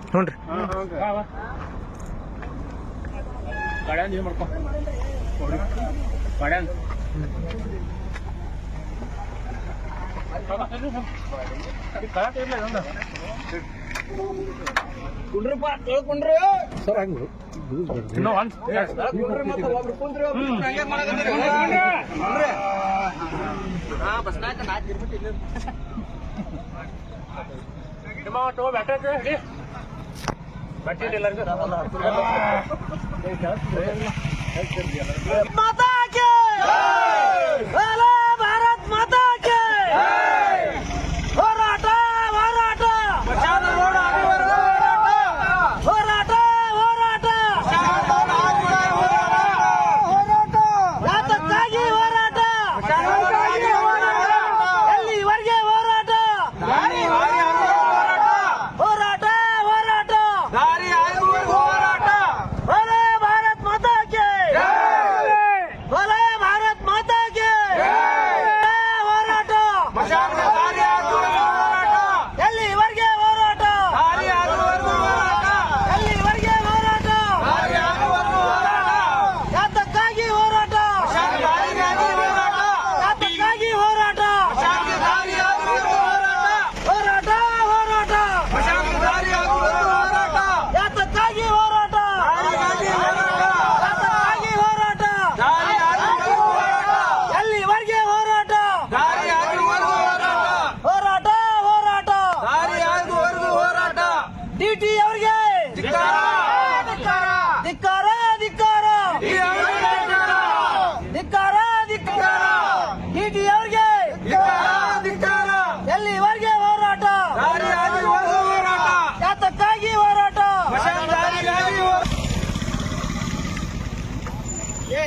ಹ್ಞೂ ರೀ. ಗಾಡ್ಯಾನ್ ಏನು ಮಾಡ್ಕೊ ಗಾಡ್ಯಾನ್ ಕುಂಡ್ರಪ್ಪ ಕೇಳ್ಕೊಂಡ್ರಿ ಸರ್ ಹಂಗೆ ಇನ್ನೂ ಒಂದು ನಿಮ್ಮ ತಗೋ ಬ್ಯಾಟ್ರಿ ಹಿಡಿ ಬ್ಯಾಟ್ರಿ ಎಲ್ಲರಿಗೂ माता के बोलो भारत माता के ಹೋರಾಟ ಹೋರಾಟ ಹೋರಾಟ ಹೋರಾಟ ಯಾತಕ್ಕಾಗಿ ಹೋರಾಟ ಎಲ್ಲಿವರೆಗೆ ಹೋರಾಟ ಹೋರಾಟ ಹೋರಾಟ बोलो भारत माता के बोलो भारत माता के ಹೋರಾಟ ಎಲ್ಲಿವರೆಗೆ ಹೋರಾಟ ಎಲ್ಲಿವರೆಗೆ ಹೋರಾಟ ಯಾತಕ್ಕಾಗಿ ಹೋರಾಟ ಯಾತಕ್ಕಾಗಿ ಹೋರಾಟ ಹೋರಾಟ ಹೋರಾಟ ಯಾತಕ್ಕಾಗಿ ಹೋರಾಟ ಯಾತಕ್ಕಾಗಿ ಹೋರಾಟ ಎಲ್ಲಿವರೆಗೆ ಹೋರಾಟ ಹೋರಾಟ ಹೋರಾಟ ಡಿಟಿ ಅವರಿಗೆ ಧಿಕ್ಕಾರ ಧಿಕ್ಕಾರ ಧಿಕ್ಕಾರ ಧಿಕ್ಕಾರ ಡಿಟಿ ಅವರಿಗೆ ಎಲ್ಲಿವರೆಗೆ ಹೋರಾಟ ಯಾತಕ್ಕಾಗಿ ಹೋರಾಟ ಏ